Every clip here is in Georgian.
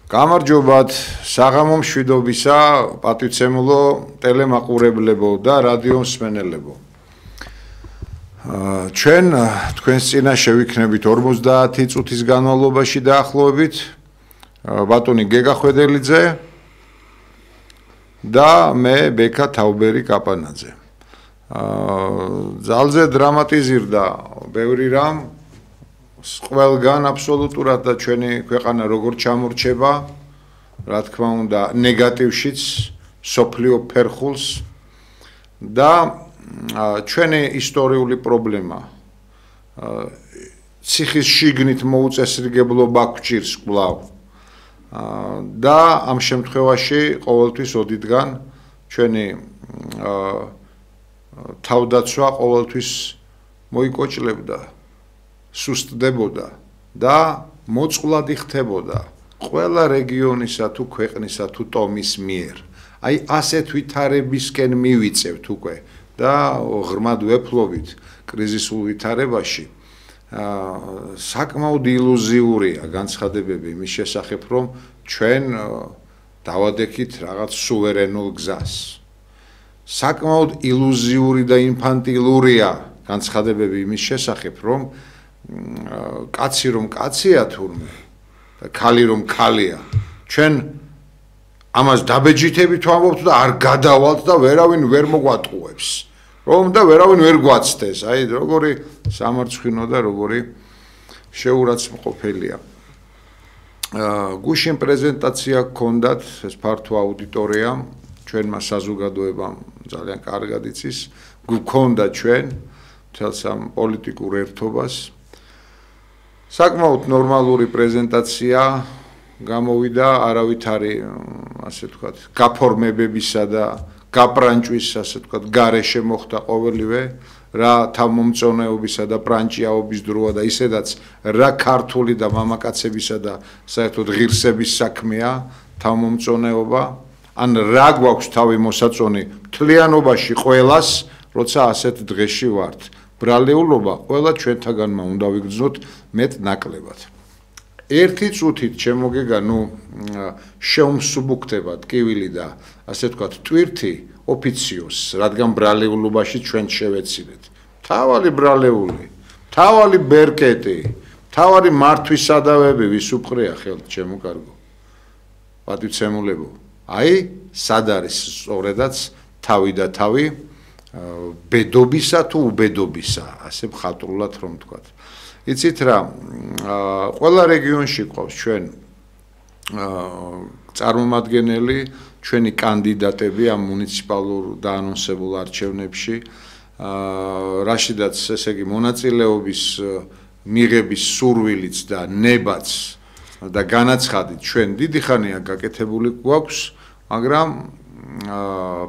გამარჯობათ, საღამო მშვიდობისა, პატივცემულო ტელემაყურებლებო და რადიო მსმენელებო. ჩვენ თქვენს წინაშე ვიქნებით 50 წუთის განმავლობაში დაახლოებით ბატონი გეგა ხვედელიძე და მე ბექა თაუბერი კაპანაძე. ძალზე დრამატიზირდა ბევრი რამ ყველგან აბსოლუტურად და ჩვენი ქვეყანა როგორ ჩამორჩება, რა თქმა უნდა, ნეგატივშიც, სოფლიო ფერხულს და ჩვენი ისტორიული პრობლემა ციხის შიგნით მოუწესრიგებლობა გვჭირს კვლავ და ამ შემთხვევაში ყოველთვის ოდითგან ჩვენი თავდაცვა ყოველთვის მოიკოჭლებდა სუსტდებოდა და მოწყვლადი ხდებოდა ყველა რეგიონისა თუ ქვეყნისა თუ ტომის მიერ. აი ასეთ ვითარებისკენ მივიწევთ უკვე და ღრმად ვეფლობით კრიზისულ ვითარებაში საკმაოდ ილუზიურია განცხადებები იმის შესახებ, რომ ჩვენ დავადექით რაღაც სუვერენულ გზას. საკმაოდ ილუზიური და ინფანტილურია განცხადებები იმის შესახებ, რომ კაცი რომ კაცია თურმე და ქალი რომ ქალია ჩვენ ამას დაბეჯითებით ვამბობთ და არ გადავალთ და ვერავინ ვერ მოგვატყუებს რომ და ვერავინ ვერ გვაცდეს აი როგორი სამარცხვინო და როგორი შეურაცხმყოფელია გუშინ პრეზენტაცია გქონდათ ეს ფართო აუდიტორიამ ჩვენმა საზოგადოებამ ძალიან კარგად იცის გქონდა ჩვენ მთელს ამ პოლიტიკურ ერთობას საკმაოდ ნორმალური პრეზენტაცია გამოვიდა არავითარი ასე ვთქვათ გაფორმებებისა და გაპრანჭვის ასე ვთქვათ გარეშე მოხდა ყოველივე რა თავმომწონეობისა და პრანჭიაობის დროა და ისედაც რა ქართული და მამაკაცებისა და საერთოდ ღირსების საქმეა თავმომწონეობა ან რა გვაქვს თავი მოსაწონი მთლიანობაში ყველას როცა ასეთ დღეში ვართ ბრალეულობა ყველა ჩვენთაგანმა უნდა ვიგრძნოთ მეტ ნაკლებად. ერთი წუთით შემოგეგა, შეუმსუბუქდება ტკივილი და ასე ვთქვათ, ტვირთი ოფიციოს, რადგან ბრალეულობაში ჩვენ შევეცილეთ. თავალი ბრალეული, თავალი ბერკეტი, თავარი მართვის სადავები ვის უყრია ხელთ ჩემო კარგო. პატივცემულებო. აი, სად არის სწორედაც თავი და თავი ბედობისა თუ უბედობისა, ასე მხატვრულად რომ ვთქვათ. იცით რა, ყველა რეგიონში ყავს ჩვენ წარმომადგენელი, ჩვენი კანდიდატები ამ მუნიციპალურ დაანონსებულ არჩევნებში, რაშიდაც ესე იგი მონაწილეობის მიღების სურვილიც და ნებაც და განაცხადით ჩვენ დიდი ხანია გაკეთებული გვაქვს, მაგრამ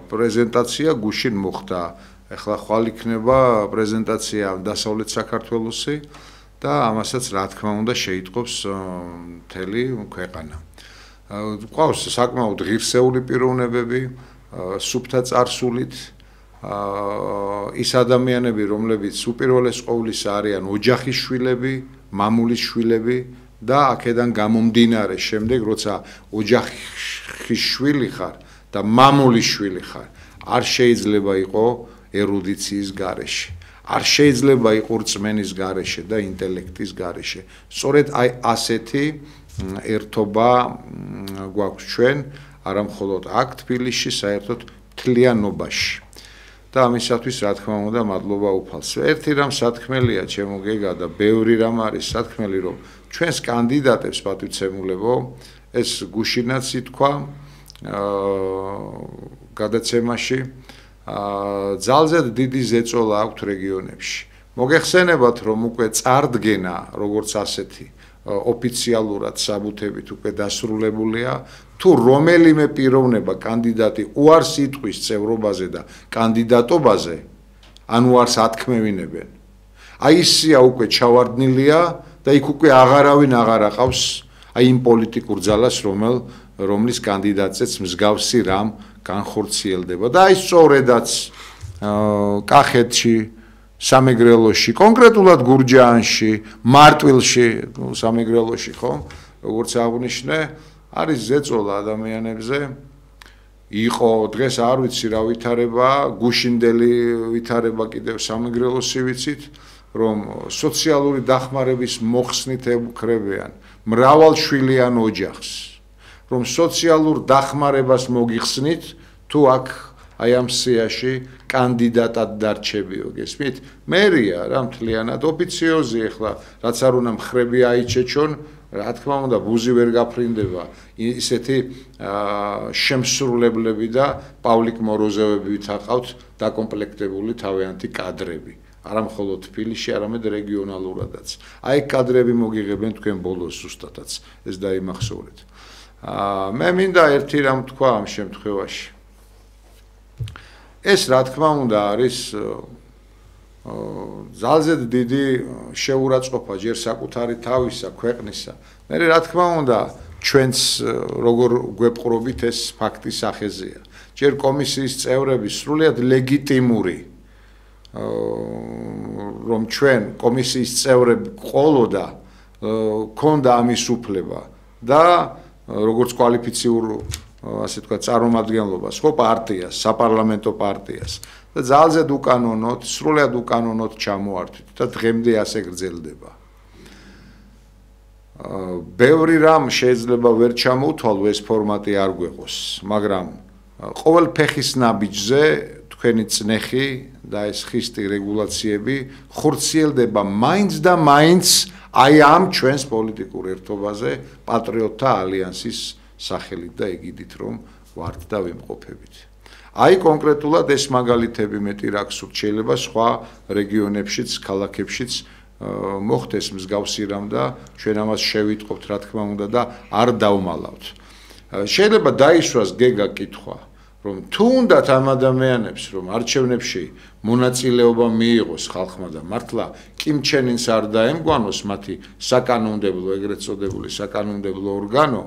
პრეზენტაცია გუშინ მოხდა. ეხლა ხვალ იქნება პრეზენტაცია დასავლეთ საქართველოსი და ამასაც რა თქმა უნდა შეიტყობს მთელი ქვეყანა. ყავს საკმაოდ ღირსეული პიროვნებები, სუფთა წარსულით, ის ადამიანები, რომლებიც უპირველეს ყოვლისა არიან ოჯახის შვილები, მამულის შვილები და აქედან გამომდინარე შემდეგ, როცა ოჯახის შვილი ხარ და მამულის შვილი ხარ, არ შეიძლება იყო ერუდიციის გარეშე. არ შეიძლება იყო რწმენის გარეშე და ინტელექტის გარეშე. სწორედ აი ასეთი ერთობა გვაქვს ჩვენ, არა მხოლოდ აქ თბილისში, საერთოდ მთლიანობაში. და ამისათვის რა თქმა უნდა მადლობა უფალს. ერთი რამ სათქმელია ჩემო გეგა და ბევრი რამ არის სათქმელი, რომ ჩვენს კანდიდატებს პატივცემულებო, ეს გუშინაც ითქვა გადაცემაში ძალზე დიდი ზეწოლა აქვთ რეგიონებში. მოგეხსენებათ, რომ უკვე წარდგენა, როგორც ასეთი, ოფიციალურად საბუთებით უკვე დასრულებულია, თუ რომელიმე პიროვნება კანდიდატი უარს იტყვის წევრობაზე და კანდიდატობაზე, ან უარს ათქმევინებენ. აი ისია უკვე ჩავარდნილია და იქ უკვე აღარავინ აღარ აყავს აი იმ პოლიტიკურ ძალას, რომლის კანდიდატზეც მსგავსი რამ განხორციელდება და აი სწორედაც კახეთში სამეგრელოში, კონკრეტულად გურჯაანში, მარტვილში, სამეგრელოში ხომ, როგორც აღნიშნე, არის ზეწოლა ადამიანებზე იყო დღეს არ ვიცი რა ვითარება გუშინდელი ვითარება კიდევ სამეგრელოსი ვიცით რომ სოციალური დახმარების მოხსნით ემუქრებიან მრავალშვილიან ოჯახს რომ სოციალურ დახმარებას მოგიხსნით თუ აქ აი ამ სიაში კანდიდატად დარჩებიო გესმით მერია რა მთლიანად ოფიციოზი ახლა რაც არ უნდა მხრები აიჩეჩონ რა თქმა უნდა ბუზი ვერ გაფრინდება ისეთი შემსრულებლები და პავლიკ მოროზოვები ვითაყავთ დაკომპლექტებული თავიანთი კადრები არა მხოლოდ თბილისში არამედ რეგიონალურადაც აი კადრები მოგიღებენ თქვენ ბოლოს ზუსტადაც ეს დაიმახსოვრეთ მე მინდა ერთი რამ თქვა ამ შემთხვევაში ეს რა თქმა უნდა არის ძალზედ დიდი შეურაცხყოფა ჯერ საკუთარი თავისა ქვეყნისა მე რა თქმა უნდა ჩვენც როგორ გვეპყრობით ეს ფაქტი სახეზეა ჯერ კომისიის წევრები სრულიად ლეგიტიმური რომ ჩვენ კომისიის წევრები ყოლოდა ქონდა ამის უფლება და როგორც კვალიფიციურ ასე თქვა წარმომადგენლობას ხო პარტიას საპარლამენტო პარტიას და ძალზედ უკანონოდ სრულიად უკანონოდ ჩამოართვით და დღემდე ასე გრძელდება ბევრი რამ შეიძლება ვერ ჩამოვთვალო ეს ფორმატი არ გვეყოს მაგრამ ყოველ ფეხის ნაბიჯზე თქვენი წნეხი და ეს ხისტი რეგულაციები ხორციელდება მაინც და მაინც აი ამ ჩვენს პოლიტიკურ ერთობაზე პატრიოტთა ალიანსის სახელით და ეგიდით რომ ვართ და ვიმყოფებით. აი კონკრეტულად ეს მაგალითები მეტი რა გსურთ შეიძლება სხვა რეგიონებშიც, ქალაქებშიც მოხდეს მსგავსი რამ და ჩვენ ამას შევიტყობთ რა თქმა უნდა და არ დავმალავთ. შეიძლება დაისვას გეგა კითხვა რომ თუნდაც ამ ადამიანებს რომ არჩევნებში მონაწილეობა მიიღოს ხალხმა და მართლა კიმჩენინს არ დაემგვანოს მათი საკანონმდებლო ეგრეთ წოდებული საკანონმდებლო ორგანო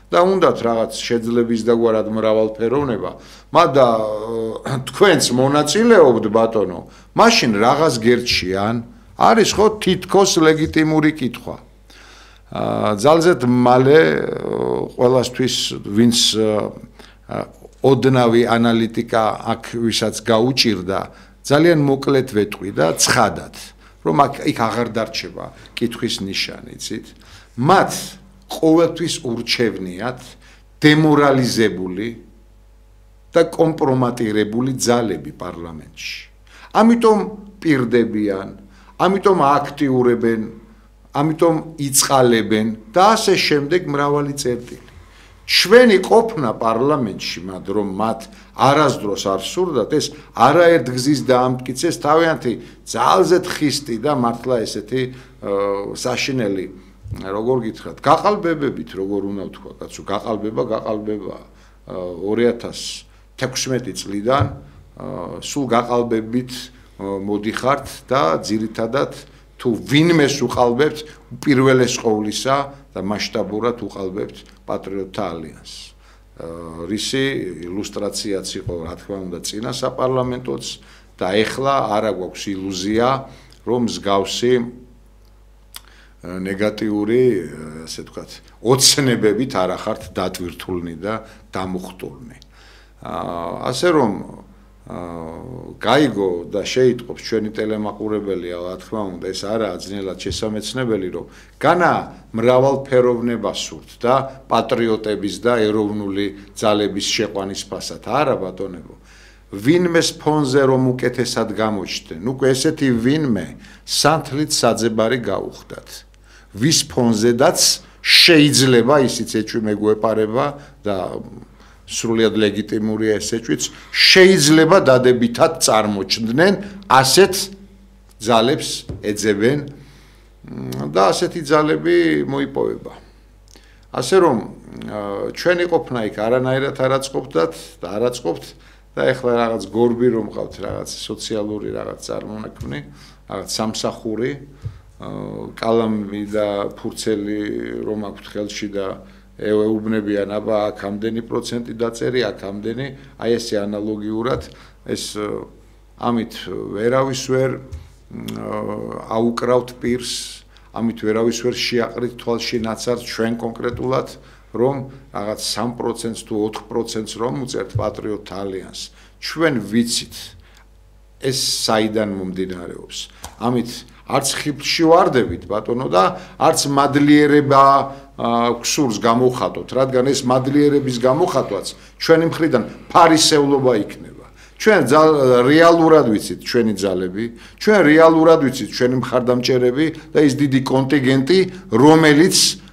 და უნდათ რაღაც შეძლების და გვარად მრავალფეროვნება მაგრამ თქვენც მონაწილეობთ ბატონო მაშინ რაღაც გერჩიან არის ხო თითქოს ლეგიტიმური კითხვა ძალზედ მალე ყველასთვის ვინც ოდნავი ანალიტიკა აქ ვისაც გაუჭირდა ძალიან მოკლედ ვეტყვი და ცხადად რომ იქ აღარ დარჩება კითხვის ნიშანი იცით მათ ყოველთვის ურჩევნიათ დემორალიზებული და კომპრომატირებული ძალები პარლამენტში ამიტომ პირდებიან ამიტომ აქტიურებენ ამიტომ იწყალებენ და ასე შემდეგ მრავალი წერტილი ჩვენი ყოფნა პარლამენტში რომ მათ არასდროს არ სურდათ ეს არაერთ გზის დაამტკიცეს თავიანთი ძალზედ ხისტი და მართლა ესეთი საშინელი როგორ გითხრათ გაყალბებებით როგორ უნდა ვთქვა კაცო გაყალბება 2016 წლიდან სულ გაყალბებით მოდიხართ და ძირითადად თუ ვინმეს უყალბებთ პირველეს ყოვლისა და მასშტაბურად უყალბებთ პატრიოტთა ალიანსს რისი ილუსტრაციაც იყო რა თქმა უნდა წინა საპარლამენტოც და ეხლა არა გვაქვს ილუზია რომ მსგავსი ნეგატიური ასე ვთქვათ ოცნებებით არ ახართ დატვირთულნი და დამუხტულნი ასე რომ გაიგო და შეიტყობს ჩვენი ტელემაყურებელია რა თქმა უნდა ეს არაა ძნელად შესამეცნებელი რომ განა მრავალფეროვნება სურთ და პატრიოტების და ეროვნული ძალების შეყვანის ფასად არა ბატონებო ვინმეს ფონზე რომ უკეთესად გამოჩნდნენ უკვე ესეთი ვინმე სანთლით საძებარი გაუხდათ ვის ფონზედაც შეიძლება ისიც ეჭვი მეგვეპარება და სრულიად ლეგიტიმურია ეს ეჭვიც შეიძლება დადებითად წარმოჩნდნენ ასეთ ძალებს ეძებენ და ასეთი ძალები მოიპოვება ასე რომ ჩვენი ყოფნა იქ არანაირად არაწყობდათ და არაწყობთ და ეხლა რაღაც გორბი რომ ყავთ რაღაც სოციალური რაღაც წარმონაქმნი რაღაც სამსახური კალამი და ფურცელი რომ აქვთ ხელში და ეუბნებიან აბა აქ ამდენი პროცენტი დაწერი აქ ამდენი აი ესე ანალოგიურად ეს ამით ვერავის ვერ აუკრავთ პირს ამით ვერავის ვერ შეაყრით თვალში ნაცარს ჩვენ კონკრეტულად რომ რაღაც 3%-ს თუ 4%-ს რომ უწერთ პატრიოტ ალიანსს. ჩვენ ვიცით ეს საიდან მომდინარეობს. ამით არც ხიფლში ვარდებით ბატონო და არც მადლიერება გსურს გამოვხატოთ, რადგან ეს მადლიერების გამოხატვაც ჩვენი მხრიდან ფარისევლობა იქნება. ჩვენ რეალურად ვიცით ჩვენი ძალები, ჩვენ რეალურად ვიცით ჩვენი მხარდამჭერები და ის დიდი კონტინგენტი,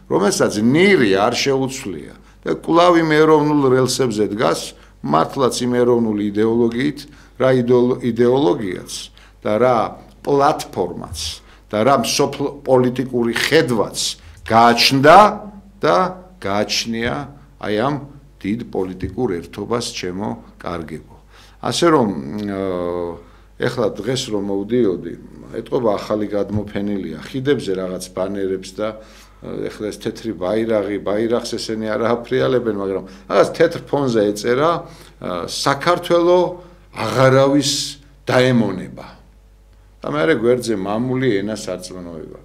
რომელსაც ნირი არ შეუცვლია და კვლავ იმ ეროვნულ რელსებზე დგას, მართლაც იმ ეროვნული იდეოლოგიით, რა იდეოლოგიაც და რა პლატფორმაც და რა პოლიტიკური ხედვაც გააჩნდა და გააჩნია აი ამ დიდ პოლიტიკურ ერთობას ჩემო კარგებო. ასე რომ ეხლა დღეს რომ მოვდიოდი, ეტყობა ახალი გადმოფენილია ხიდებზე რაღაც ბანერებს და ეხლა ეს თეთრი ბაირაღს ესენი არ აფრიალებენ, მაგრამ რაღაც თეთრ ფონზე ეწერა საქართველო აღარავის დაემონება. და მე გვერდზე მამული ენას არწმუნოება.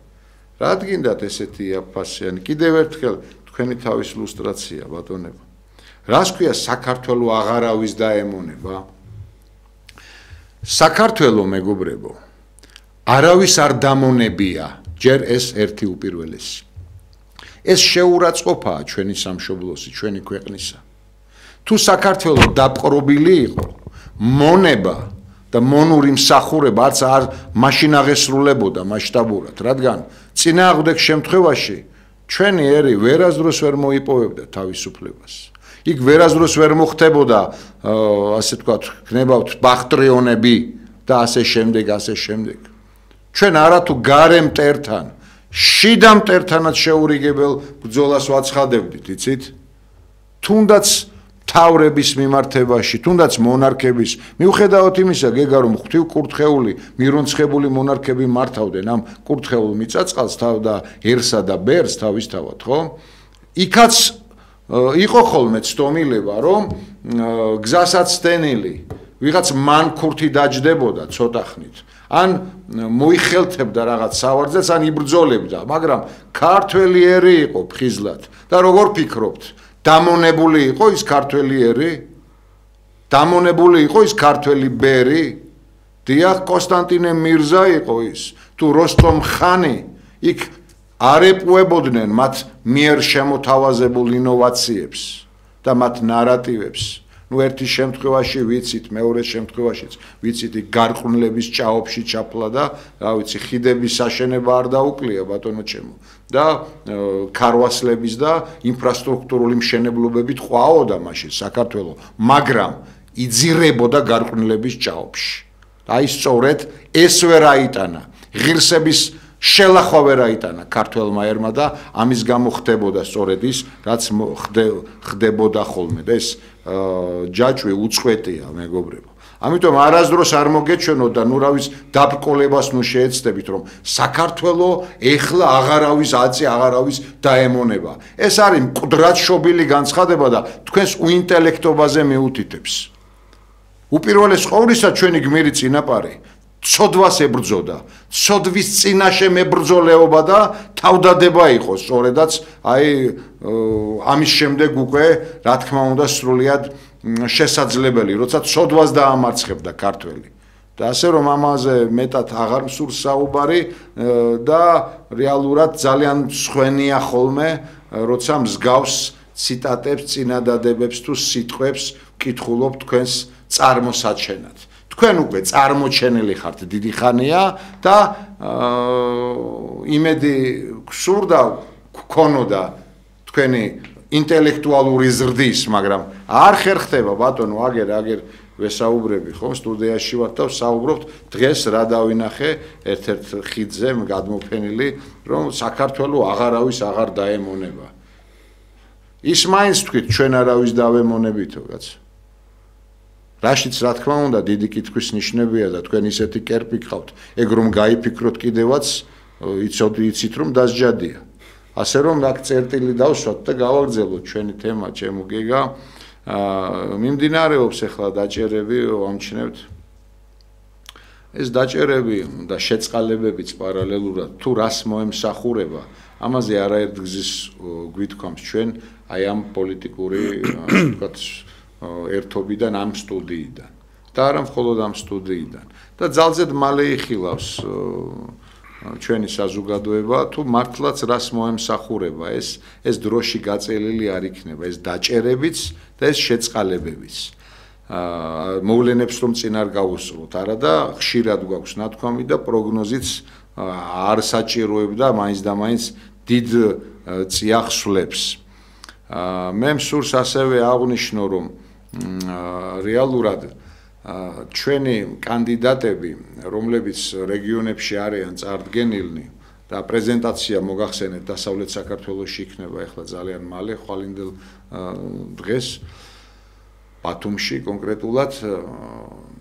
რა გინდათ ესეთი აფასიანი? კიდევ ერთხელ თქვენი თავის ილუსტრაცია ბატონებო. რას ქვია საქართველო აღარავის დაემონება? საქართველო მეგობრებო, არავის არ დამონებია, ჯერ ეს ერთი უპირველესი. ეს შეურაცხყოფაა ჩვენი სამშობლოსი, ჩვენი ქვეყნისა. თუ საქართველო დაპყრობილი იყო, მონება და მონური მსახურება არ მაშინ აღესრულებოდა მასშტაბურად, რადგან წინააღმდეგ შემთხვევაში ჩვენი ერი ვერასდროს ვერ მოიპოვებდა თავისუფლებას. იქ ვერასდროს ვერ მოხდებოდა, ასე ვთქვათ, ქნებავთ ბახტრიონები და ასე შემდეგ. ჩვენ არათუ გარე მტერთან, შიდა მტერთანაც შეურიგებელ ბრძოლას ვაცხადებდით, იცით? თუნდაც თავრების მიმართებაში, თუნდაც მონარქების, მიუხედავად იმისა, გეგა რომ ღვთივკურთხეული, მირონცხებული მონარქები მართავდნენ ამ კურთხეულ მიწაწყალს და ერსა და ბერს თავისთავად, ხო? იქაც იყო ხოლმე ცდომილება, რომ გზასაც დენილი, ვიღაც მანქურთი დაჯდებოდა ცოტა ხნით. ან მოიხელთებდა რაღაც სავარძელს, ან იბრძოლებდა, მაგრამ ქართველი ერი იყო ფხიზლად. და როგორ ფიქრობთ? დამონებული იყო ის ქართველი ერი? დამონებული იყო ის ქართველი ბერი? დიახ, კონსტანტინე მირზა იყო ის, თუ როსტომ ხანი, იქ არ ეპუებოდნენ მათ მიერ შემოთავაზებულ ინოვაციებს და მათ ნარატივებს. ნუ ერთი შემთხვევაში ვიცით, მეორე შემთხვევაშიც ვიცით, იქ გარყვნილების ჭაობში ჩაფლა და რა ვიცი, ხიდების აშენება არ დაუკლია ბატონო ჩემო და ქარვასლების და ინფრასტრუქტურული მშენებლობებით ყვაოდა მაშინ საქართველო, მაგრამ იძირებოდა გარყვნილების ჭაობში. აი სწორედ ეს ვერ აიტანა ღირსების შელახვა ვერ აიტანა ქართველმა ერმა და ამის გამო ხდებოდა სწორედ ის, რაც ხდებოდა ხოლმე და ეს ჯაჭვი უწყვეტია მეგობრებო. ამიტომ არასდროს არ მოგეჩვენოთ და ნუ რავის დაბრკოლებას ნუ შეეცდებით, რომ საქართველო ეხლა აღარავის დაემონება. ეს არის მკვდრად შობილი განცხადება და თქვენს უინტელექტობაზე მიუთითებს. უპირველეს ყოვლისა ჩვენი გმირი წინაპარი ცოდვას ებრძოდა, ცოდვის წინაშე მებრძოლეობა და თავდადება იყო, სწორედაც აი ამის შემდეგ უკვე რა თქმა უნდა სრულიად შესაძლებელი, როცა ცოდვას დაამარცხებდა ქართველი. და ასე რომ ამაზე მეტად აღარ მსურს საუბარი და რეალურად ძალიან მსხვენია ხოლმე, როცა მსგავს ციტატებს, წინადადებებს თუ სიტყვებს ვკითხულობ თქვენს წარმოსაჩენად. თქვენ უკვე წარმოჩენილი ხართ დიდი ხანია და იმედი გსურდა გქონოდა თქვენი ინტელექტუალური ზრდის, მაგრამ არ ხერხდება ბატონო, აგერ ვესაუბრები ხო სტუდიაში ვართ და საუბრობთ დღეს რა დავინახე ერთ-ერთ ხიდზე გადმოფენილი, რომ საქართველო აღარ დაემონება. ის მაინც თქვით ჩვენ არავის დავემონებითო კაცო. რაშიც რა თქმა უნდა დიდი კითხვის ნიშნებია და თქვენ ისეთი კერპი გყავთ, ეგ რომ გაიფიქროთ კიდევაც იცით რომ დასჯადია. ასე რომ აქ წერტილი დავსვათ და გავაგრძელოთ ჩვენი თემა, ჩემო გეგა. მიმდინარეობს ახლა დაჭერები, ვამჩნევთ. ეს დაჭერები და შეწყალებებიც პარალელურად თუ რას მოემსახურება, ამაზე არაერთ გზის გვითქვამს ჩვენ აი ამ პოლიტიკური ასე ვთქვათ ერთობიდან ამ სტუდიიდან და არა მხოლოდ ამ სტუდიიდან და ძალზედ მალე იხილავს ჩვენი საზოგადოება თუ მართლაც რას მოემსახურება ეს დროში გაწელილი არ იქნება ეს დაჭერებიც და ეს შეწყალებებიც მოვლენებს რომ წინ არ გავუსწროთ არა და ხშირად გვაქვს ნათქვამი და პროგნოზიც არ საჭიროებდა მაინც და მაინც დიდ წიაღსვლებს მე მსურს ასევე აღვნიშნო რომ რეალურად ჩვენი კანდიდატები რომლებიც რეგიონებში არიან წარდგენილნი და პრეზენტაცია მოგახსენეთ დასავლეთ საქართველოში იქნება ახლა ძალიან მალე ხვალინდელ დღეს ბათუმში კონკრეტულად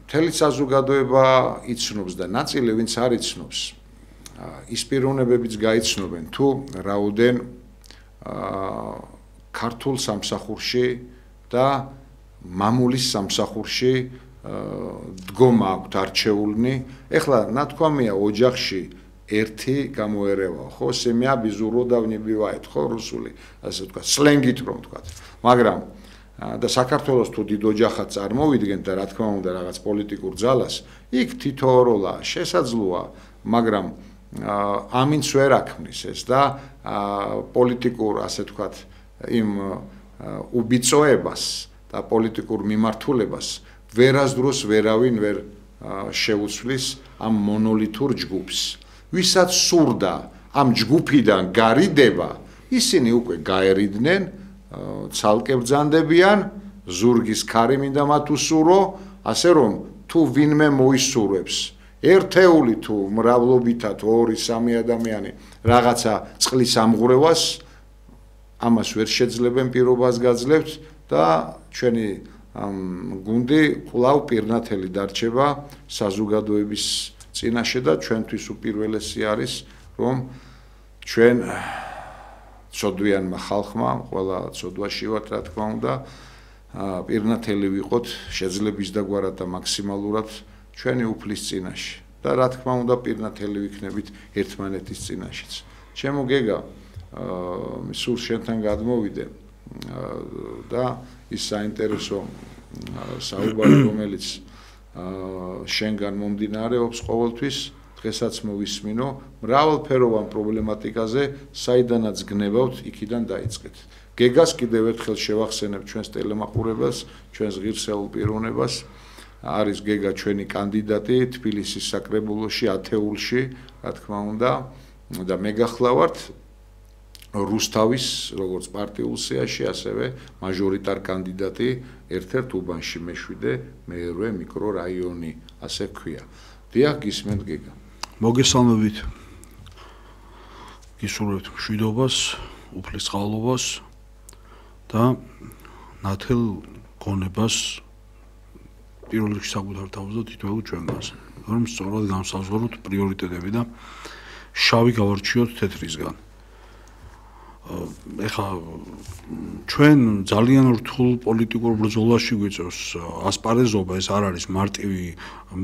მთელი საზოგადოება იცნობს და ნაწილი ვინც არ იცნობს ის პიროვნებებიც გაიცნობენ თუ რაოდენ ქართულ სამსახურში და მამულის სამსახურში დგომა აქვთ არჩეულნი ეხლა ნათქვამია ოჯახში ერთი გამოერევა ხო семья безуродов не бывает ხო რუსული ასე ვთქვათ სლენგით რომ ვთქვათ მაგრამ და საქართველოს თუ დიდ ოჯახად წარმოვიდგენთ და რა თქმა უნდა რაღაც პოლიტიკურ ძალას იქ თითოეულა შესაძლოა მაგრამ ამინც ვერ აქმნის ეს და პოლიტიკურ ასე ვთქვათ იმ უბიწოებას და პოლიტიკურ მიმართულებას ვერასდროს ვერავინ ვერ შეუცვლის ამ მონოლითურ ჯგუფს ვისაც სურდა ამ ჯგუფიდან გარიდება ისინი უკვე გაერიდნენ ცალკე ბრძანდებიან ზურგის ქარი მინდა მათ უსურო ასე რომ თუ ვინმე მოისურვებს ერთეული თუ მრავლობითად 2-3 ადამიანი რაღაცა წყლის ამღვრევას ამას ვერ შეძლებენ პირობას გაძლევთ და ჩვენი გუნდი კვლავ პირნათელი დარჩება საზოგადოების წინაშე და ჩვენთვის უპირველესი არის რომ ჩვენ ცოდვიანმა ხალხმა ყველა ცოდვაში ვართ რა თქმა უნდა პირნათელი ვიყოთ შეძლების დაგვარად და მაქსიმალურად ჩვენი უფლის წინაშე და რა თქმა უნდა პირნათელი ვიქნებით ერთმანეთის წინაშეც ჩემო გეგა სულ შენთან გადმოვიდე და ის საინტერესო საუბარი რომელიც შენგან მომდინარეობს ყოველთვის დღესაც მოვისმინო მრავალფეროვან პრობლემატიკაზე საიდანაც გნებავთ იქიდან დაიწყეთ გეგას კიდევ ერთხელ შევახსენებ ჩვენს ტელემაყურებელს ჩვენს ღირსეულ პიროვნებას არის გეგა ჩვენი კანდიდატი თბილისის საკრებულოში ათეულში რა თქმა უნდა და მე გახლავართ რუსთავის როგორც პარტიულ სიაში ასევე მაჟორიტარ კანდიდატი ერთ-ერთ უბანში მე-7 მე-8 მიკრორაიონი ასე ქვია დიახ გისმენთ გეგა მოგესალმებით გისურვებთ მშვიდობას უფლისწყალობას და ნათელ გონებას პირველ რიგში საკუთარ თავზე და თითოეულ ჩვენგანს რომ სწორად განსაზღვროთ პრიორიტეტები და შავი გავარჩიოთ თეთრისგან ეხლა ჩვენ ძალიან რთულ პოლიტიკურ ბრძოლაში გვიწევს ასპარეზობა ეს არ არის მარტივი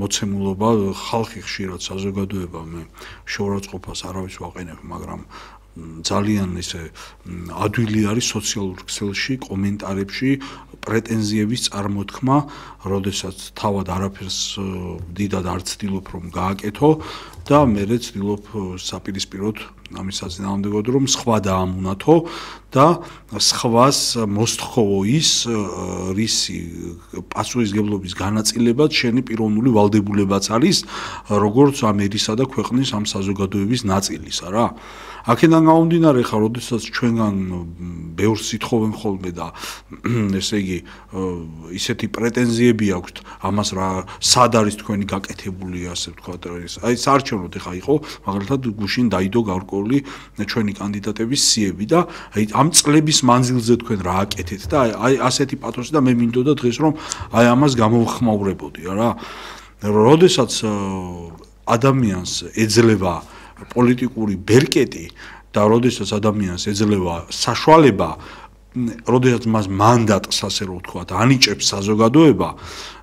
მოცემულობა ხალხი ხშირად საზოგადოება მე შეურაცხყოფას არავის ვაყენებ მაგრამ ძალიან ისე ადვილი არის სოციალურ ქსელში კომენტარებში პრეტენზიების წარმოთქმა როდესაც თავად არაფერს დიდად არ ცდილობ რომ გააკეთო და მერე ცდილობ საპირისპიროდ ამის საწინააღმდეგოდ რომ სხვა დაამუნათო და სხვას მოსთხოვო ის რისი პასუხისგებლობის განაწილებად შენი პიროვნული ვალდებულებაც არის როგორც ამ ერისა და ქვეყნის ამ საზოგადოების ნაწილისა რა აქედან გამომდინარე ხა როდესაც ჩვენგან ბევრს სითხოვენ ხოლმე და ესე იგი ისეთი პრეტენზიები აქვთ ამას რა სად არის თქვენი გაკეთებული ასე ვთქვათ აი საარჩევნოდ ხა იყო მაგალითად გუშინ დაიდო გარკვეული ჩვენი კანდიდატების სიები და აი ამ წლების მანძილზე თქვენ რა აკეთეთ და აი ასეთი პათოსი და მე მინდოდა დღეს რომ აი ამას გამოვხმაურებოდი რა როდესაც ადამიანს ეძლევა პოლიტიკური ბერკეტი და როდესაც ადამიანს ეძლევა საშუალება როდესაც მას მანდატს ასე რომ ვთქვათ ანიჭებს საზოგადოება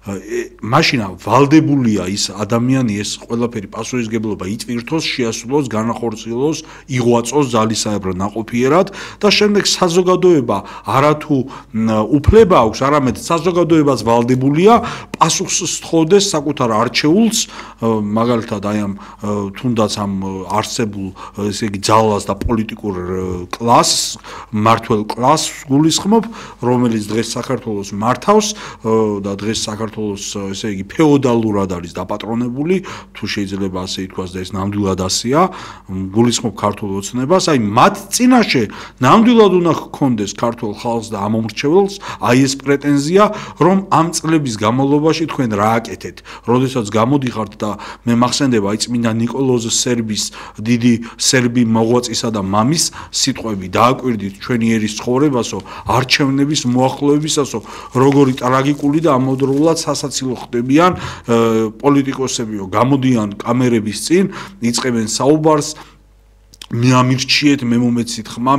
მაშინ ვალდებულია ის ადამიანი ეს ყველაფერი პასუხისგებლობა იტვირთოს, შეასრულოს, განახორციელოს, იღვაწოს ძალისაებრ ნაყოფიერად და შემდეგ საზოგადოება არათუ უფლება აქვს, არამედ საზოგადოებაც ვალდებულია პასუხს სთხოვდეს საკუთარ არჩეულს, მაგალითად აი ამ თუნდაც ამ არსებულ ესე იგი ძალას და პოლიტიკურ კლასს, მმართველ კლასს გულისხმობ, რომელიც დღეს საქართველოს მართავს და დღეს საქართველოს ესე იგი ფეოდალურად არის დაპატრონებული, თუ შეიძლება ასე ითქვას და ეს ნამდვილად ასეა, გულისხმობ ქართულ ოცნებას, აი მათ წინაშე ნამდვილად უნდა ჰქონდეს ქართულ ხალხს და ამომრჩეველს აი ეს პრეტენზია, რომ ამ წლების განმავლობაში თქვენ რა აკეთეთ, როდესაც გამოდიხართ და მე მახსენდება აი წმინდა ნიკოლოზ სერბის დიდი სერბი მოღვაწისა და მამის სიტყვები დააკვირდით ჩვენი ერის ცხოვრებასო, არჩევნების მოახლოებისასო, როგორი ტრაგიკული და ამავდროულად სასაცილო ხდებიან პოლიტიკოსებიო, გამოდიან კამერების წინ, იწყებენ საუბარს, მე ამირჩიეთ, მე მომეცით ხმა,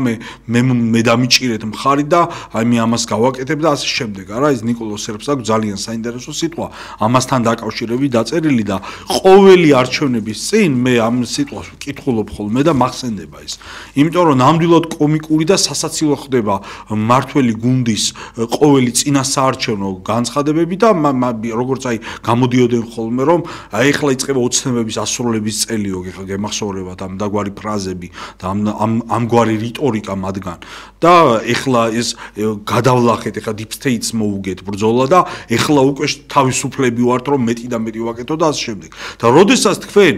მე დამიჭირეთ მხარი და აი მე ამას გავაკეთებ და ასე შემდეგ. არა, ეს ნიკოლოზ სერბს აქვს ძალიან საინტერესო სიტყვა, ამასთან დაკავშირებით დაწერილი და ყოველი არჩევნების წინ მე ამ სიტყვას ვკითხულობ ხოლმე და მახსენდება ის. იმიტომ რომ ნამდვილად კომიკური და სასაცილო ხდება მართველი გუნდის ყოველი წინასაარჩევნო განცხადებები და როგორც აი გამოდიოდნენ ხოლმე რომ აი ახლა იწყება ოცნებების ასრულების წელიო, ეხლა გემახსოვრებათ ამ დაგვარი ფრაზები და ამგვარი რიტორიკა მათგან და ეხლა ეს გადავლახეთ, ეხლა deep states მოუგეთ ბრძოლა და ეხლა უკვე თავისუფლები ვართ რომ მეტი და მეტი ვაკეთო და ასე შემდეგ. და როდესაც თქვენ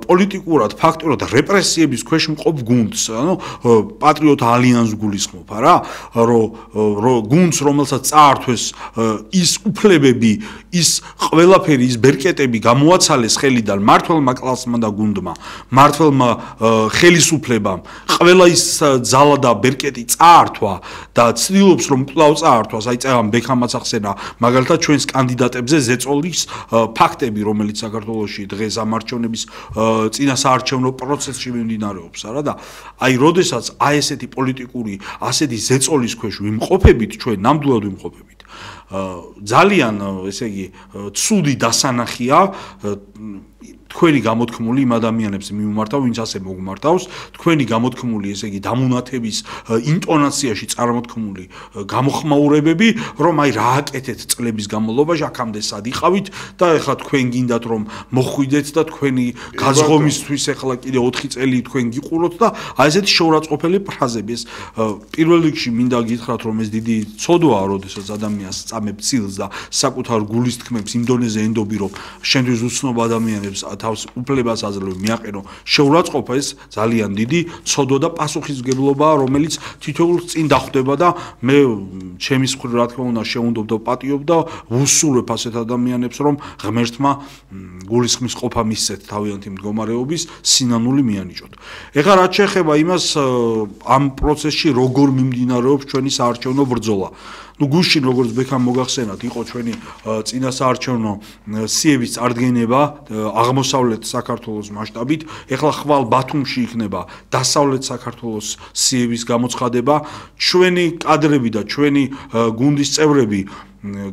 პოლიტიკურად, ფაქტურად რეპრესიების ქვეშ მყოფ გუნდს, ანუ პატრიოტ ალიანსს გულისხმობ, არა, რომ გუნდს რომელსაც წაართვეს ის უფლებები, ის ყველაფერი, ის ბერკეტები გამოაცალეს ხელიდან მმართველმა კლასმა და გუნდმა, მმართველმა ხელისუფლებამ, ყველა ის ძალა და ბერკეტი წაართვა და ცდილობს რომ კვლავ წაართვას, აი წეგან ბექამაც ახსენა, მაგალითად ჩვენს კანდიდატებზე ზეწოლის ფაქტები, რომელიც საქართველოში დღეს ამ არჩევნების წინასაარჩევნო პროცესში მიმდინარეობს, არა და აი როდესაც აი ესეთი პოლიტიკური, ასეთი ზეწოლის ქვეშ ვიმყოფებით, ჩვენ ნამდვილად ვიმყოფებით. ძალიან ესე იგი ცუდი დასანახია თქვენი გამოთქმული იმ ადამიანებს მიმართავ, ვინც ასე მოგმართავს, თქვენი გამოთქმული ესე იგი დამონათების ინტონაციაში წარმოთქმული გამოხმაურებები, რომ აი რა აკეთეთ წლების განმავლობაში, აქამდე სად იყავით და ეხლა თქვენ გინდათ რომ მოხვიდეთ და თქვენი გაზღომისთვის ეხლა კიდე 4 წელი თქვენ გიყუროთ და აი ესეთი შეურაცხყოფელი ფრაზები. ეს პირველ რიგში მინდა გითხრათ რომ ეს დიდი ცოდვაა, როდესაც ადამიანს წამებ ცილს და საკუთარ გულის თქმებს იმ დონეზე ენდობი, რომ შენთვის უცნობ ადამიანებს თავს უფლებას აძლევ მიაყენო შეურაცხყოფა, ეს ძალიან დიდი ცოდვა და პასუხისმგებლობაა, რომელიც თითოეულს წინ დახვდება და მე ჩემის მხრივ რა თქმა უნდა შეუნდობ და პატიობ და ვუსურვებ ასეთ ადამიანებს, რომ ღმერთმა გულისხმის ყოფა მისცეთ თავიანთი მდგომარეობის სინანული მიანიჭოთ. ეხლა რაც შეეხება იმას ამ პროცესში როგორ მიმდინარეობს ჩვენი საარჩევნო ბრძოლა. ნუ გუშინ როგორც ბექამ მოგახსენათ, იყო ჩვენი წინასაარჩევნო სიების წარდგენება აღმოსავლეთ საქართველოს მასშტაბით, ეხლა ხვალ ბათუმში იქნება დასავლეთ საქართველოს სიების გამოცხადება, ჩვენი კადრები და ჩვენი გუნდის წევრები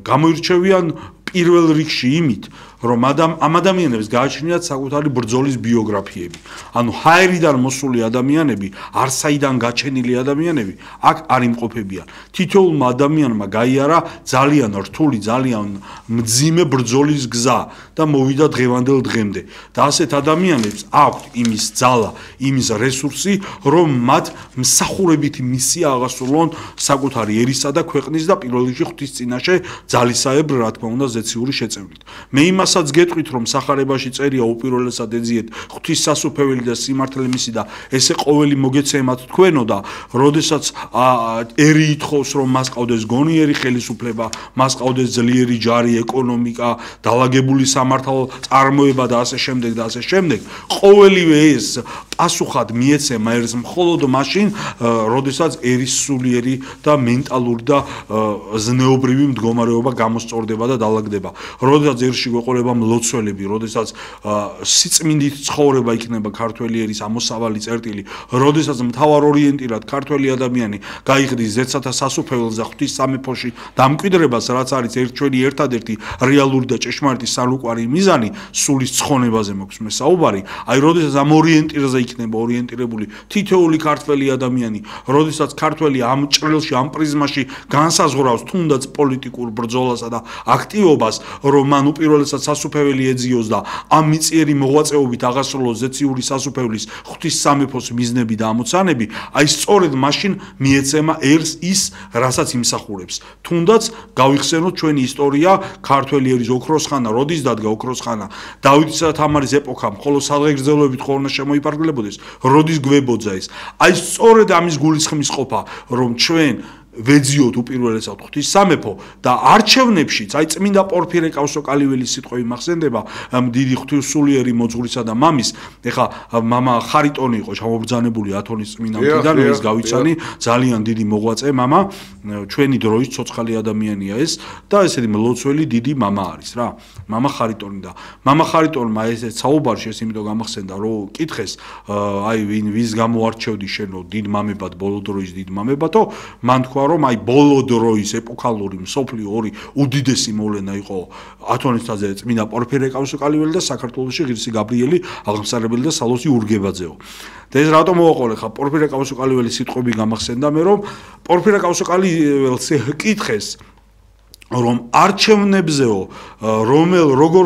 გამოირჩევიან პირველ რიგში იმით, რომ ამ ადამიანებს გააჩნიათ საკუთარი ბრძოლის ბიოგრაფიები. ანუ ჰაერიდან მოსული ადამიანები, არსაიდან გაჩენილი ადამიანები აქ არ იმყოფებიან. თითოეულმა ადამიანმა გაიარა ძალიან რთული, ძალიან მძიმე ბრძოლის გზა და მოვიდა დღევანდელ დღემდე. და ასეთ ადამიანებს აქვთ იმის ძალა, იმის რესურსი, რომ მათ მსახურებითი მისია აღასრულონ საკუთარი ერისა და ქვეყნის და პირველ რიგში ღვთის წინაშე ძალისაებრ, რა თქმა უნდა, ზეციური შეწევნით. მე იმასაც გეტყვით, რომ სახარებაში წერია უპირველესად ეძიეთ ღვთის სასუფეველი და სიმართლე მისი და ესე ყოველი მოგეცემათ თქვენო და როდესაც ერი ითხოვს, რომ მას ყავდეს გონიერი ხელისუფლება, მას ყავდეს ძლიერი ჯარი, ეკონომიკა, დაალაგებული სამართალო წარმოება და ასე შემდეგ და ასე შემდეგ, ყოველივე ეს პასუხად მიეცემა ერს მხოლოდ მაშინ, როდესაც ერის სულიერი და მენტალური და ზნეობრივი მდგომარეობა გამოსწორდება და დაალაგდება. როდესაც ერში გვეყოლება იქნება მლოცველები, როდესაც სიწმინდით ცხოვრება იქნება ქართველი ერის ამოსავალი წერტილი, როდესაც მთავარ ორიენტირად ქართველი ადამიანი გაიხდის ზეცათა სასუფეველს და ღვთის სამეფოში დამკვიდრებას, რაც არის ჩვენი ერთადერთი რეალური და ჭეშმარიტი სარუკვარი მიზანი, სულის ცხონებაზე მოქვს მე საუბარი. აი, როდესაც ამ ორიენტირზე იქნება ორიენტირებული თითოეული ქართველი ადამიანი, როდესაც ქართველი ამ ჭრილში, ამ პრიზმაში განსაზღვრავს თუნდაც პოლიტიკურ ბრძოლასა და აქტივობას, რომ მან უპირველესად სასუფეველი ეძიოს და ამ მიწიერი მოღვაწეობით აღასრულოს ზეციური სასუფეველის ღვთის სამეფოს მიზნები და ამოცანები, აი სწორედ მაშინ მიეცემა ერს ის, რასაც იმსახურებს. თუნდაც გავიხსენოთ ჩვენი ისტორია, ქართველი ერის ოქროს ხანა, როდის დადგა ოქროს ხანა, დავითისა და თამარის ეპოქა, მხოლოდ სადღეგრძელოებით ხო უნდა შემოიფარგლებოდეს, როდის გვებოძა ეს. აი სწორედ ამის გულისხმის ყოფა, რომ ჩვენ ვეძიოთ უპირველესად ღვთის სამეფო და არჩევნებშიც, აი წმინდა პორფირე კავსოკალიველის სიტყვები მახსენდება, დიდი ღვთისმსულიერი მოძღვრისა და მამის, ეხა მამა ხარიტონი იყო ჩამობრძანებული ათონის წმინდა მტიდან, ის გავიცანი, ძალიან დიდი მოღვაწე მამა, ჩვენი დროის ცოცხალი ადამიანია ეს და ესეთი მლოცველი დიდი მამა არის რა, მამა ხარიტონი და მამა ხარიტონმა ესეთ საუბარში ეს იმიტომ გამახსენდა, რომ კითხეს, აი ვის გამოარჩევდი შენო დიდ მამებად, ბოლო დროის დიდ მამებათო, მან თქვა რომ აი ბოლო დროის ეპოქალური მსოფლიო ორი უდიდესი მოვლენა იყო ათონის თაზე წმინდა პორფირე კავსოკალიველი და საქართველოში ღირსი გაბრიელი აღმსარებელი და სალოსი ურგებაძეო. და ეს რატომ მოვაყოლე ხა პორფირე კავსოკალიველის სიტყვები გამახსენდა მე რომ პორფირე კავსოკალიველს კითხეს რომ არჩევნებზეო როგორ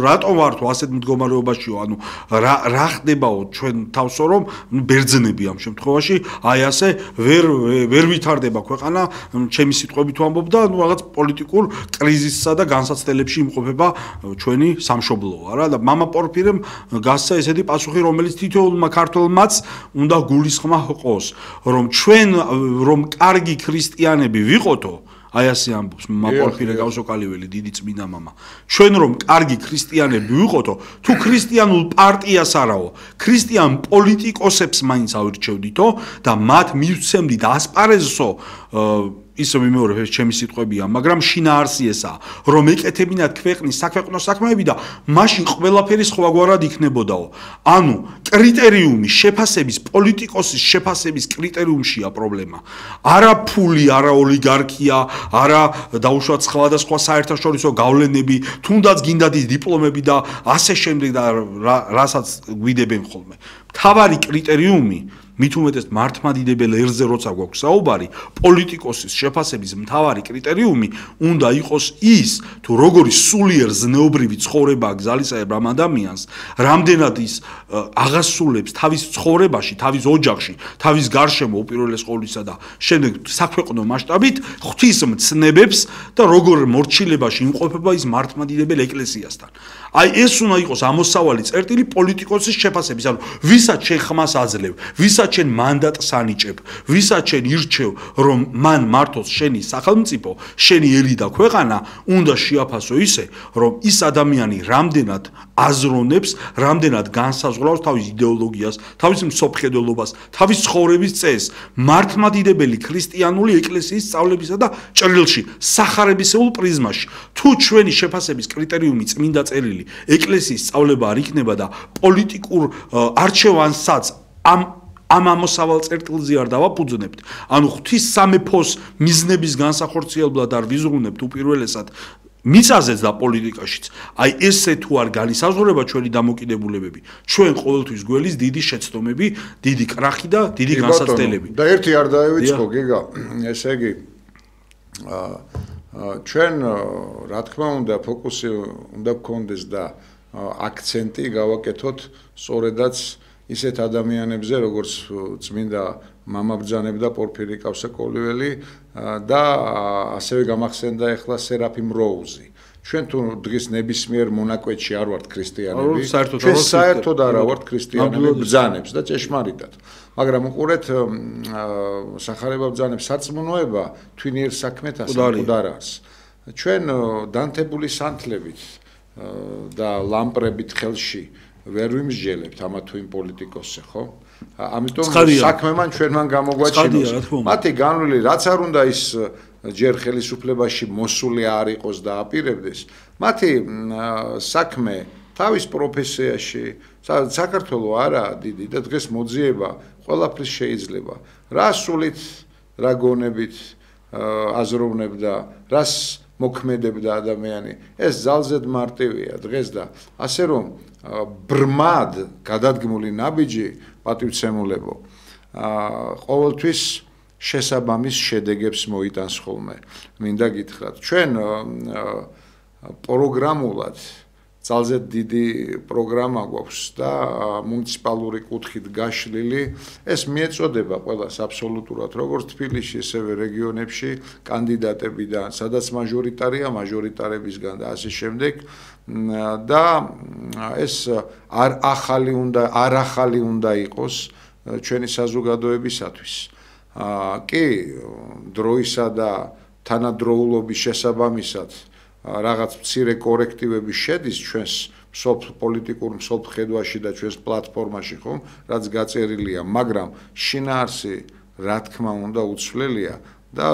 რატომ ვართო ასეთ მდგომარეობაშიო ანუ რა ხდებაო ჩვენ თავსო რომ ბერძნები ამ შემთხვევაში აი ასე ვერ ვითარდება ქვეყანა ჩემი სიტყვებით ვამბობ და ნუ რაღაც პოლიტიკურ კრიზისსა და განსაცდელებში იმყოფება ჩვენი სამშობლოა რა და მამა პორფირემ გასცა ესეთი პასუხი რომელიც თითოეულმა ქართველმაც უნდა გულისხმა ჰყოს რომ ჩვენ რომ კარგი ქრისტიანები ვიყოთო აი ასე ამბობს მამა პორფირე კავსოკალიველი დიდი წმინდა მამა ჩვენ რომ კარგი ქრისტიანები ვიყოთო თუ ქრისტიანულ პარტიას არაო ქრისტიან პოლიტიკოსებს მაინც ავირჩევდითო და მათ მივცემდით ასპარეზსო ისე მიმეორებ ეს ჩემი სიტყვებია მაგრამ შინაარსიესა რომ ეკეთებინათ ქვეყნის საქვეყნო საქმეები და მაშინ ყველაფერი სხვაგვარად იქნებოდაო ანუ კრიტერიუმი შეფასების პოლიტიკოსის შეფასების კრიტერიუმშია პრობლემა არა ფული არა ოლიგარქია არა დაუშვათ სხვადასხვა საერთაშორისო გავლენები თუნდაც გინდათ ის დიპლომები და ასე შემდეგ და რასაც გვიდებენ ხოლმე მთავარი კრიტერიუმი მით უმეტეს მართლმადიდებელ ერზე როცა გვაქვს საუბარი პოლიტიკოსის შეფასების მთავარი კრიტერიუმი უნდა იყოს ის თუ როგორი სულიერ ზნეობრივი ცხოვრება გზალისაებ ამ ადამიანს რამდენად ის აღასრულებს თავის ცხოვრებაში თავის ოჯახში თავის გარშემო უპირველეს ყოვლისა და შემდეგ საქვეყნო მასშტაბით ღვთისმცნებებს და როგორ მორჩილებაში იმყოფება ის მართლმადიდებელ ეკლესიასთან აი ეს უნდა იყოს ამოსავალი წერტილი პოლიტიკოსის შეფასების ანუ ვისაც შენ ხმას აძლევ ვისაც შენ მანდატს ანიჭებ, ვისაც შენ ირჩევ, რომ მან მართოს შენი სახელმწიფო, შენი ერი და ქვეყანა, უნდა შეაფასო ისე, რომ ის ადამიანი რამდენად აზროვნებს, რამდენად განსაზღვრავს თავის იდეოლოგიას, თავის მსოფლმხედველობას, თავის ცხოვრების წესს, მართლმადიდებელი ქრისტიანული ეკლესიის სწავლებისა და ჭრილში, სახარებისეულ პრიზმაში. თუ ჩვენი შეფასების კრიტერიუმი წმინდა წერილი, ეკლესიის სწავლება არ იქნება და პოლიტიკურ არჩევანსაც ამ ამოსავალ წერტილზე არ დავაფუძნებთ. ანუ ღვთის სამეფოს მიზნების განსახორციელებლად არ ვიზრუნებთ უპირველესად მიწაზეც და პოლიტიკაშიც. აი ესე თუ არ განისაზღვრება ჩვენი დამოკიდებულებები, ჩვენ ყოველთვის გველის დიდი შეცდომები, დიდი კრახი და დიდი განსაცდელები. და ერთი არ დაევიწყო გიგა, ესე იგი ჩვენ რა თქმა უნდა ფოკუსი უნდა გქონდეს და აქცენტი გავაკეთოთ სწორედაც ისეთ ადამიანებზე, როგორც წმინდა მამა ბრძანებდა პორფირე კავსოკალიველი და ასევე გამახსენდა ახლა სერაფიმ როუზი. ჩვენ თუ დღის ნებისმიერ მონაკვეთში არ ვართ ქრისტიანები, ჩვენ საერთოდ არა ვართ ქრისტიანები ბრძანებს და ჭეშმარიტად. მაგრამ უყურეთ სახარება ბრძანებს სარწმუნოება თვინიერ საქმეთას მკვდარას. ჩვენ დანთებული სანთლებით და ლამპრებით ხელში ვერ ვიმსჯელებთ ამა თუ იმ პოლიტიკოსზე, ხო? ამიტომ საქმემან ჩვენმან გამოგვაჩინოს. მათი განვლილი რაც არ უნდა ის ჯერ ხელისუფლებაში მოსული არ იყოს და აპირებდეს, მათი საქმე თავის პროფესიაში საქართველოს არაა დიდი და დღეს მოძიება ყველაფრის შეიძლება. რა სულით, რა გონებით აზროვნებდა, რას მოქმედებდა ადამიანი, ეს ძალზედ მარტივია დღეს და ასე რომ ბრმად გადადგმული ნაბიჯი პატივცემულებო ყოველთვის შესაბამის შედეგებს მოიტანს ხოლმე. მინდა გითხრათ, ჩვენ პროგრამულად ძალზედ დიდი პროგრამა გვაქვს და მუნიციპალური კუთხით გაშლილი, ეს მიეწოდება ყველას აბსოლუტურად, როგორც თბილისში, ასევე რეგიონებში კანდიდატებიდან, სადაც მაჟორიტარია, მაჟორიტარებისგან და ასე შემდეგ და ეს არ ახალი უნდა იყოს ჩვენი საზოგადოებისათვის. კი, დროისა და თანადროულობის შესაბამისად რაღაც მცირე კორექტივები შედის ჩვენს პოლიტიკურ მსოფლმხედვაში და ჩვენს პლატფორმაში ხომ, რაც გაწერილია, მაგრამ შინაარსი რა თქმა უნდა უცვლელია და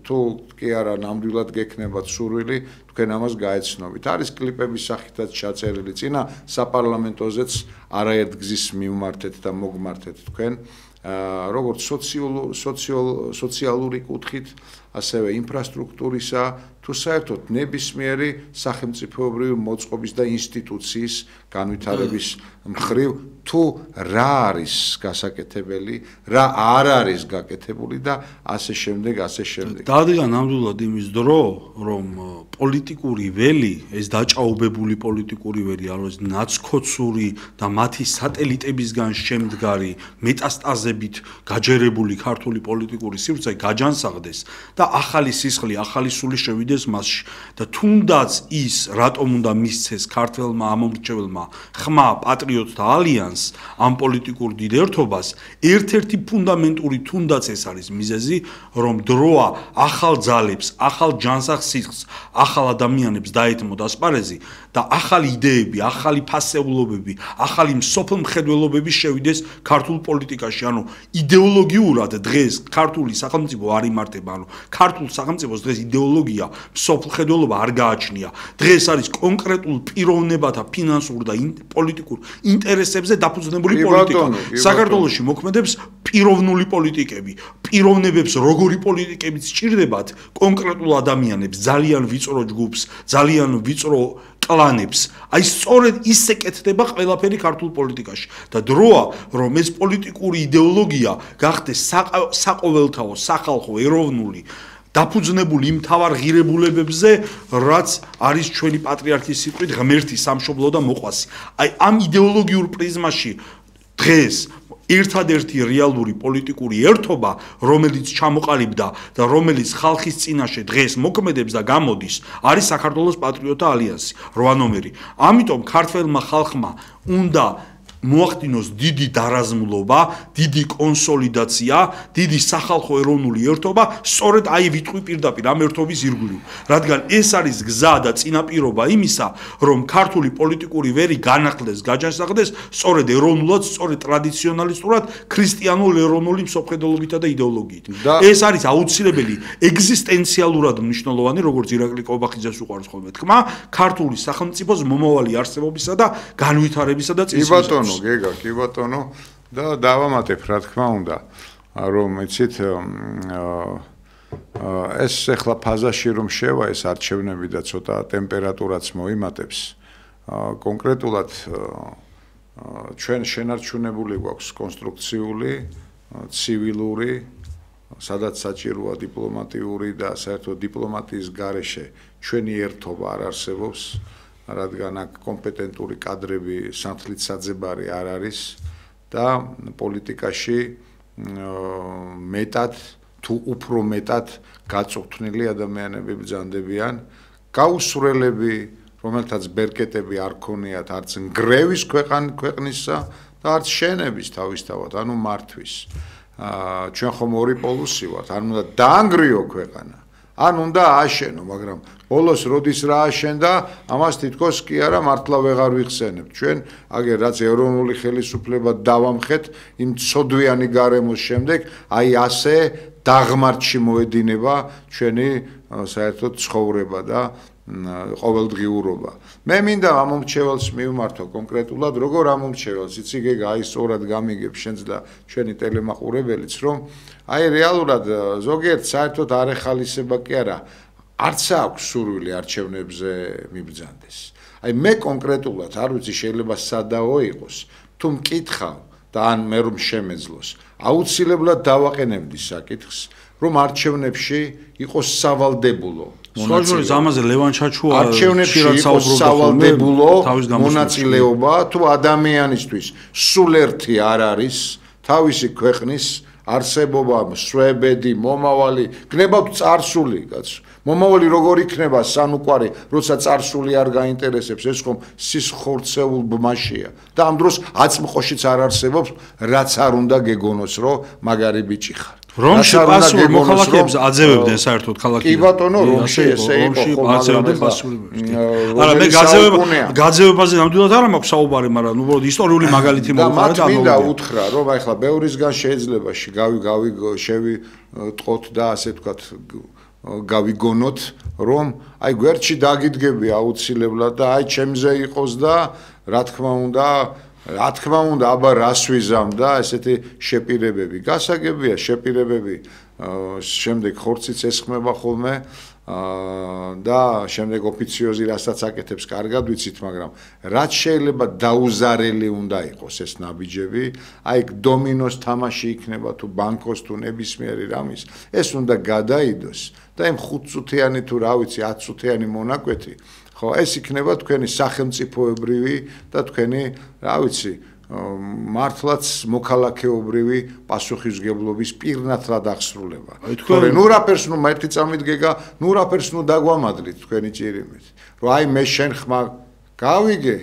თუ კი არა ნამდვილად გექნებათ სურვილი, თქვენ ამას გაეცნობით. არის კლიპების სახითაც ჩაწერილი, წინა საპარლამენტოზეც არაერთ გზის მივმართეთ და მოგმართეთ თქვენ. როგორც სოციალური კუთხით, ასევე ინფრასტრუქტურისა, თუ საერთოდ ნებისმიერი სახელმწიფოებრივი მოწყობის და ინსტიტუციის განვითარების მხრივ, თუ რა არის გასაკეთებელი, რა არ არის გაკეთებული და ასე შემდეგ, ასე შემდეგ. დადგა ნამდვილად იმის დრო, რომ პოლიტიკური ველი, ეს დაჭაობებული პოლიტიკური ველი, არის ნაცქოცური და მათი სატელიტებისგან შემდგარი მეტასტაზებით გაჯერებული ქართული პოლიტიკური სივრცე გაჯანსაღდეს და ახალი სისხლი, ახალი სული შევიდეს მასში და თუნდაც ის რატომ უნდა მისცეს ქართველმა ამომრჩეველმა ხმა პატრიოტთა ალიანს ამ პოლიტიკურ დიდ ერთობას, ერთ-ერთი ფუნდამენტური თუნდაც ეს არის მიზეზი, რომ დროა ახალ ძალებს, ახალ ჯანსაღ სისხლს, ახალ ადამიანებს დაეთმოთ ასპარეზი და ახალი იდეები, ახალი ფასეულობები, ახალი მსოფლმხედველობები შევიდეს ქართულ პოლიტიკაში. ანუ იდეოლოგიურად დღეს ქართული სახელმწიფო არ იმართება, ანუ ქართულ სახელმწიფოს დღეს იდეოლოგია, მსოფლმხედველობა არ გააჩნია. დღეს არის კონკრეტულ პიროვნებათა ფინანსურ და პოლიტიკურ ინტერესებზე დაფუძნებული პოლიტიკა. საქართველოში მოქმედებს პიროვნული პოლიტიკები. პიროვნებებს როგორი პოლიტიკებიც სჭირდებათ კონკრეტულ ადამიანებს, ძალიან ვიწრო ჯგუფს, ძალიან ვიწრო კლანებს. აი სწორედ ისე კეთდება ყველაფერი ქართულ პოლიტიკაში და დროა, რომ ეს პოლიტიკური იდეოლოგია გახდეს საყოველთაო, სახალხო, ეროვნული დაფუძნებული იმ მთავარ ღირებულებებზე, რაც არის ჩვენი პატრიარქის სიტყვით ღმერთი, სამშობლო და მოყვასი. აი ამ იდეოლოგიურ პრიზმაში დღეს ერთადერთი რეალური პოლიტიკური ერთობა, რომელიც ჩამოყალიბდა და რომელიც ხალხის წინაშე დღეს მოქმედებს და გამოდის, არის საქართველოს პატრიოტთა ალიანსი, 8 ნომერი. ამიტომ ქართველმა ხალხმა უნდა მოახდინოს დიდი დარაზმულობა, დიდი კონსოლიდაცია, დიდი სახალხო ეროვნული ერთობა, სწორედ აი ვიტყვი პირდაპირ ამ ერთობის ირგვლივ, რადგან ეს არის გზა და წინაპირობა იმისა, რომ ქართული პოლიტიკური ვერი განახლდეს, გაჯანსაღდეს სწორედ ეროვნულად, სწორედ ტრადიციონალისტურად, ქრისტიანულ ეროვნული მსოფლმხედველობითა და იდეოლოგიით. ეს არის აუცილებელი, ეგზისტენციალურად მნიშვნელოვანი, როგორც ირაკლი კობახიძეს უყვარს ხოლმე თქმა, ქართული სახელმწიფოს მომავალი არსებობისა და განვითარებისა და წინსვლის. გეგა, კი ბატონო და დავამატებ რა თქმა უნდა, რომ იცით ეს ახლა ფაზაში რომ შევა ეს არჩევნები და ცოტა ტემპერატურაც მოიმატებს. კონკრეტულად ჩვენ შენარჩუნებული გვაქვს კონსტრუქციული, ცივილური, სადაც საჭიროა დიპლომატიური და საერთოდ დიპლომატიის გარეშე ჩვენი ერთობა არ არსებობს. რადგან აქ კომპეტენტური კადრები სანთლით საძებარი არ არის და პოლიტიკაში მეტად თუ უფრო მეტად გაწუხნილი ადამიანები ბრძანდებიან, გაუსვრელები, რომელთაც ბერკეტები არ ქონიათ არც ნგრევის ქვეყნისა და არც შენების თავისთავად, ანუ მართვის. ჩვენ ხომ ორი პოლუსი ვართ, არ უნდა დაანგრიო ქვეყანა. ან უნდა ააშენო, მაგრამ ბოლოს როდის რა აშენდა, ამას თითქოს კი არა მართლა ვეღარ ვიხსენებთ. ჩვენ აგერ რაც ეროვნული ხელისუფლება დავამხეთ იმ ცოდვიანი გარემოს შემდეგ, აი ასე დაღმართში მოედინება ჩვენი საერთოდ ცხოვრება და ყოველდღიურობა. მე მინდა ამ მომრჩეველს მივმართო კონკრეტულად, როგორ ამ მომრჩეველს, იცი გეგა, აი სწორად გამიგებ შენც და ჩვენი ტელემაყურებელიც, რომ აი რეალურად ზოგიერთ საერთოდ არ ეხალისება კი არა, არც აქვს სურვილი არჩევნებზე მიბრძანდეს. აი მე კონკრეტულად არ ვიცი შეიძლება სადაო იყოს, თუ მკითხავ და ან მე რომ შემეძლოს, აუცილებლად დავაყენებდი საკითხს, რომ არჩევნებში იყოს სავალდებულო მონაწილეობა. ამაზე ლევან ჩაჩუა არჩევნებში იყოს სავალდებულო მონაწილეობა, თუ ადამიანისთვის სულ ერთი არ არის თავისი ქვეყნის არსებობა, მსვენები, მომავალი, გნებავთ წარსული, კაცო. მომავალი როგორ იქნება სანუკვარი, როცა წარსული არ გაინტერესებს, ეს ხომ სისხორცეულ ბმაშია. და ამ დროს აწმყოშიც არ არსებობს, რაც არ უნდა გეგონოს, რომ მაგარი ბიჭი ხარ. რომში პასუხი მოქალაქეებს აძევებდნენ საერთოდ ქალაქში. კი ბატონო, რომში ესე იყო აძევებდნენ პასუხი. არა, მე გაძევებაზე ნამდვილად არ მაქვს საუბარი, მაგრამ უბრალოდ ისტორიული მაგალითი მოვყარა და მინდა უთხრა, რომ ახლა ბევრისგან შეიძლება შევიტყოთ და ასე ვთქვათ გავიგონოთ, რომ აი გვერდში დაგიდგები აუცილებლად და აი ჩემზე იყოს და რა თქმა უნდა, აბა რას ვიზამ და ესეთი შეპირებები. გასაგებია შეპირებები, შემდეგ ხორციც ესხმება ხოლმე და შემდეგ ოფიციოზი რასაც აკეთებს, კარგად ვიცით, მაგრამ რაც შეიძლება დაუზარელი უნდა იყოს ეს ნაბიჯები, აი დომინოს თამაში იქნება თუ ბანკოს თუ ნებისმიერი რამის, ეს უნდა გადაიდოს და იმ 5 წუთიანი თუ რა ვიცი 10 წუთიანი მონაკვეთი, ხო, ეს იქნება თქვენი სახელმწიფოებრივი და თქვენი, რა ვიცი, მართლაც მოქალაქეობრივი პასუხისმგებლობის პირნათლად აღსრულება. თორე ნუ რაფერს ნუ ერთი წამიდგეგა, ნუ რაფერს ნუ დაგვამადლით თქვენი ჭირიმით. რომ აი მე შენ ხმა გავიგე,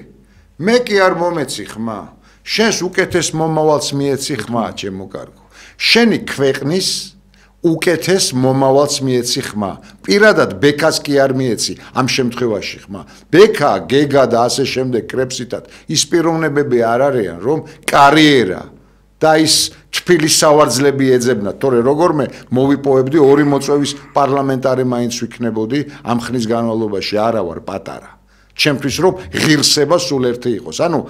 მე კი არ მომეცი ხმა. შენს უკეთეს მომავალს მიეცი ხმა, ჩემო კარგო. შენი ქვეყნის უკეთეს მომავალს მიეცი ხმა. პირადად ბექას კი არ მიეცი ამ შემთხვევაში ხმა. ბექა, გეგა და ასე შემდეგ კრებსიტად ის პიროვნებები არ არიან, რომ კარიერა და ის თბილი სავარძლები ეძებნათ. თორე როგორმე მოვიპოვებდი 2 მოწვევის პარლამენტარი მაინც ვიქნებოდი ამ ხნის განმავლობაში, არა ვარ პატარა. ჩემთვის რომ ღირსება სულ ერთი იყოს. ანუ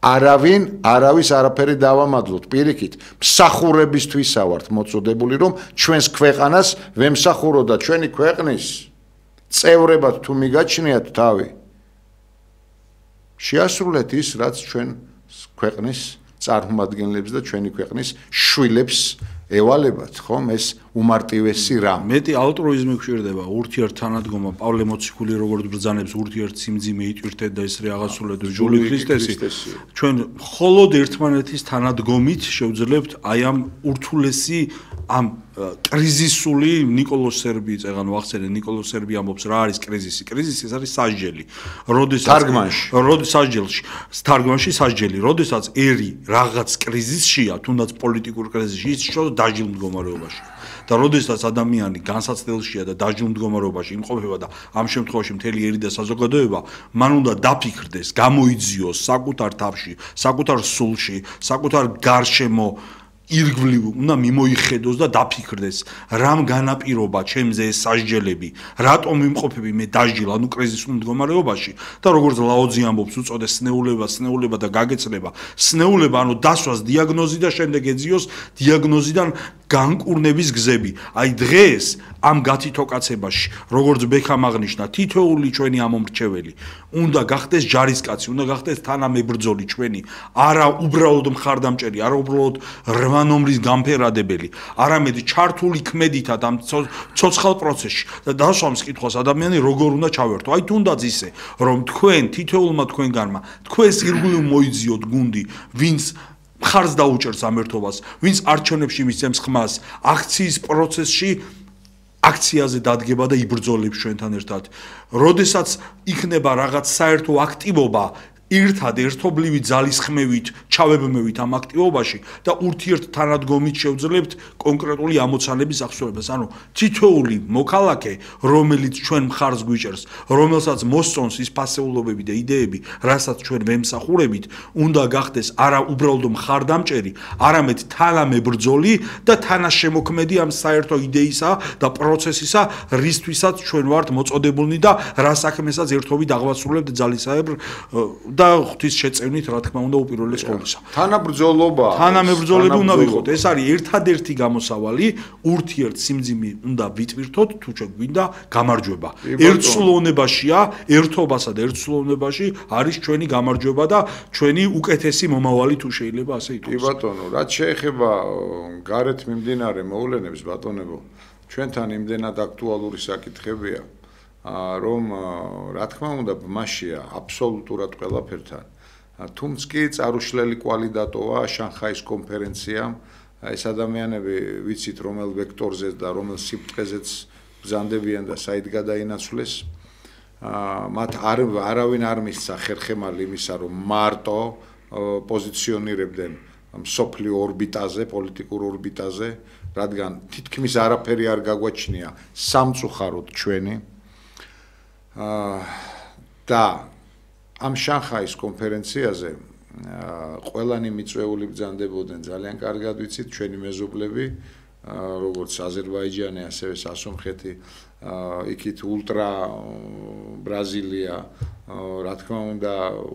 არავის არაფერი დავამადლოთ, პირიქით, მსახურებისთვისა ვართ მოწოდებული, რომ ჩვენს ქვეყანას ვემსახურო და ჩვენი ქვეყნის წევრებად თუ მიგაჩნიათ თავი, შეასრულეთ ის, რაც ჩვენ ქვეყნის წარმომადგენლებს და ჩვენი ქვეყნის შვილებს ევალებათ, ხომ, ეს უმარტივესი რამ. მეტი ალტრუიზმი გვჭირდება, ურთიერთთანადგომა, პავლე მოციქული როგორც ბრძანებს ურთიერთ სიმძიმე იტვირთეთ და ეს რაღაცულად ჯული ქრისტესი. ჩვენ მხოლოდ ერთმანეთის თანადგომით შევძლებთ აი ამ ურთულესი ამ კრიზისული ნიკოლოზ სერბი წეგან ვახსენე ნიკოლოზ სერბი ამბობს რა არის კრიზისი? კრიზისი ეს არის სასჯელი. თარგმანში სასჯელი. როდესაც ერი რაღაც კრიზისშია, თუნდაც პოლიტიკურ კრიზისში, ის შო დაჟილ მდგომარეობაში. და როდესაც ადამიანი განსაცდელშია და დაჟილ მდგომარეობაში იმყოფება და ამ შემთხვევაში მთელი ერი და საზოგადოება მან უნდა დაფიქრდეს, გამოიძიოს საკუთარ თავში, საკუთარ სულში, საკუთარ გარშემო ირგვლივ უნდა მიმოიხედოს და დაფიქრდეს, რამ განაპირობა ჩემზე ეს სასჯელები, რატომ ვიმყოფები მე დაჟილ, ანუ კრიზისულ მდგომარეობაში და როგორც ლაოძი ამბობს, უწოდეს სნეულება და გაგეცლება, სნეულება, ანუ დასვას დიაგნოზი და შემდეგ ეძიოს დიაგნოზიდან განკურნების გზები. აი დღეს ამ გათითოკაცებაში, როგორც ბექამ აღნიშნა, თითოეული ჩვენი ამომრჩეველი უნდა გახდეს ჯარისკაცი, უნდა გახდეს თანამებრძოლი ჩვენი, არა უბრალოდ მხარდამჭერი, არა უბრალოდ რვა ნომრის გამფერადებელი, არამედ ჩართული ქმედითად ამ ცოცხალ პროცესში და დასვამს კითხვას ადამიანი როგორ უნდა ჩავერთო. აი თუნდაც ისე, რომ თქვენ თითოეულმა თქვენგანმა თქვენს ირგვლივ მოიძიოთ გუნდი, ვინც მხარს დაუჭერს ამ ერთობას, ვინც არჩევნებში მისცემს ხმას, აქციის პროცესში აქციაზე დადგება და იბრძოლებს ჩვენთან ერთად. როდესაც იქნება რაღაც საერთო აქტივობა, ერთად ერთობლივი ძალისხმევით ჩავებმევით ამ აქტივობაში და ურთიერთ თანადგომით შევძლებთ კონკრეტული ამოცანების აღსრულებას. ანუ თითოეული მოქალაქე, რომელიც ჩვენ მხარს გვიჭერს, რომელსაც მოსწონს ის ფასეულობები და იდეები, რასაც ჩვენ ვემსახურებით, უნდა გახდეს არა უბრალოდ მხარდამჭერი, არამედ თანამებრძოლი და თანაშემოქმედი ამ საერთო იდეისა და პროცესისა, რისთვისაც ჩვენ ვართ მოწოდებულნი და რა საქმესაც ერთობით აღვასრულებთ ძალისაებრ და ღვთის შეწევნით, რა თქმა უნდა, უპირველეს ყოვლისა. თანამებრძოლები უნდა ვიყოთ. ეს არის ერთადერთი გამოსავალი, ურთიერთ სიმძიმე უნდა ვიტვირთოთ, თუ გვინდა გამარჯვება. ერთსულოვნებაშია, ერთობასა და ერთსულოვნებაში არის ჩვენი გამარჯვება და ჩვენი უკეთესი მომავალი, თუ შეიძლება ასე ითქვას. კი ბატონო, რაც შეეხება გარეთ მიმდინარე მოვლენებს, ბატონებო, ჩვენთან იმდენად აქტუალური საკითხებია, რომ რა თქმა უნდა მასშია აბსოლუტურად ყველაფერთან. თუმცა კი წარუშლელი კვალი დატოვა შანხაის კონფერენციამ. ეს ადამიანები ვიცით რომელ ვექტორზე და რომელ სიბრტყეზეც ბრძანდებიან და საით გადაინაცვლეს. მათ არავინ არ მისცა ხერხემალი იმისა, რომ მარტო პოზიციონირებდნენ სოფლიო ორბიტაზე, პოლიტიკურ ორბიტაზე, რადგან თითქმის არაფერი არ გაგვაჩნია სამწუხაროდ ჩვენი. და ამ შანხაის კონფერენციაზე ყველანი მიწვეული ბრძანდებოდნენ ძალიან კარგად ვიცით ჩვენი მეზობლები, როგორც აზერბაიჯანი, ასევე სასომხეთი, იქით ულტრა ბრაზილია, რა თქმა უნდა,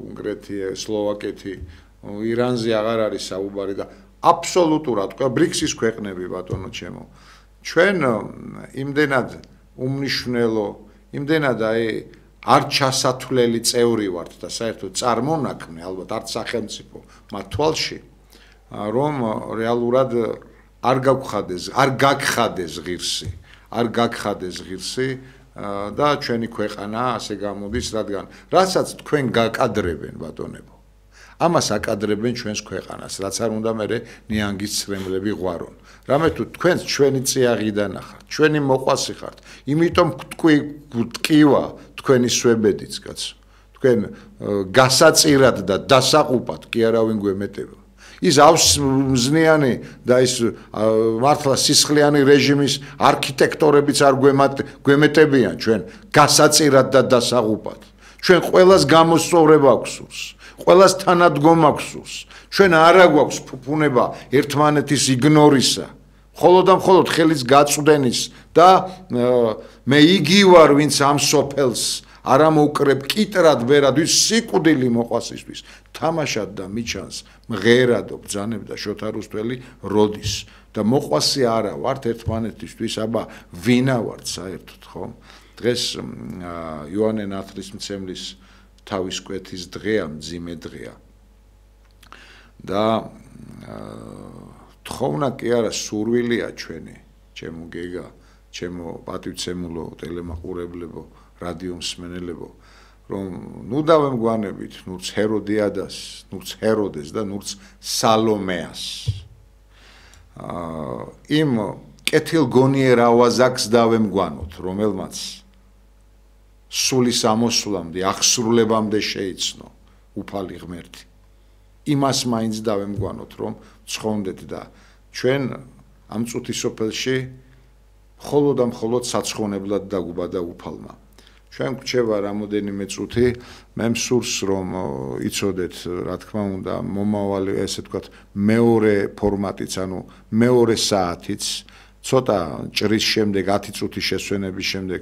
უნგრეთი, სლოვაკეთი, ირანზე აღარ არის საუბარი და აბსოლუტურად ბრიქსის ქვეყნები ბატონო ჩემო. ჩვენ იმდენად უმნიშვნელო, იმდენად არ ჩასათვლელი წევრი ვართ და საერთოდ წარმონაქმნი, ალბათ არც სახელმწიფო მათ თვალში, რომ რეალურად არ გაგხადეს ღირსი და ჩვენი ქვეყანა ასე გამოდის, რადგან რასაც თქვენ გაკადრებენ ბატონებო, ამას აკადრებენ ჩვენს ქვეყანას, რაც არ უნდა მერე ნიანგის ცრემლები ღვარონ. რამე თუ თქვენს ჩვენი წიაღიდან ახართ, ჩვენი მოყვასი ხართ, იმიტომ გტკივა თქვენი სვებედიც, კაცო. თქვენ გასაწირად და დასაყუპად კი არავინ გვემეტება. ის ავსმზნიანი და ის მართლა სისხლიანი რეჟიმის არქიტექტორებიც არ გვემეტებიან ჩვენ გასაწირად და დასაყუპად. ჩვენ ყველას გამოსწორება გვსურს. ყველას თანადგომა გვსურს. ჩვენ არა გვაქვს ფუფუნება ერთმანეთის იგნორისა. მხოლოდ და მხოლოდ ხელის გაწვდენის და მე იგი ვარ, ვინც ამ სოფელს არ ამოვკრებ კიტრად ვერად, ვის სიკვდილი მოყვასისთვის. თამაშად და მიჩანს მღერადო ბრძანებდა შოთა რუსტველი როდის და მოყვასი არა ვართ ერთმანეთისთვის, აბა ვინა ვართ საერთოდ, ხო? დღეს იოანე ნათლისმცემლის თავის კვეთის დღეა, მძიმე დღეა. და თხოვნა კი არა, სურვილია ჩვენი, ჩემო გეგა, ჩემო პატივცემულო ტელემაყურებლებო, რადიო მსმენელებო, რომ ნუ დავემგვანებით, ნურც ჰეროდიადას, ნურც ჰეროდეს და ნურც სალომეას. იმ კეთილგონიერ ავაზაკს დავემგვანოთ, რომელმაც სულის ამოსვლამდე, აღსრულებამდე შეიცნო უფალი ღმერთი. იმას მაინც დავემგვანოთ, რომ ცხონდეთ და ჩვენ ამ წუთის სოფელში მხოლოდ და მხოლოდ საცხონებლად დაგუბადა უფალმა. ჩვენ გვრჩება რამოდენიმე წუთი, მე მსურს რომ იცოდეთ, რა თქმა უნდა, მომავალი ესე ვთქვათ, მეორე ფორმატიც, ანუ მეორე საათიც, ცოტა ჭრის შემდეგ 10 წუთის შესვენების შემდეგ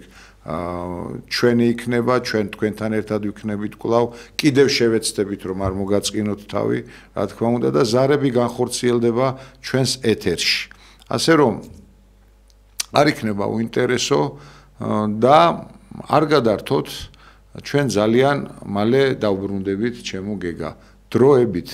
ჩვენი იქნება, ჩვენ თქვენთან ერთად ვიქნებით კვლავ, კიდევ შევეცდებით რომ არ მოგაწყინოთ თავი, რა თქმა უნდა და ზარები განხორციელდება ჩვენს ეთერში. ასე რომ არ იქნება უინტერესო და არ გადართოთ, ჩვენ ძალიან მალე დავბრუნდებით, ჩემო გეგა, დროებით.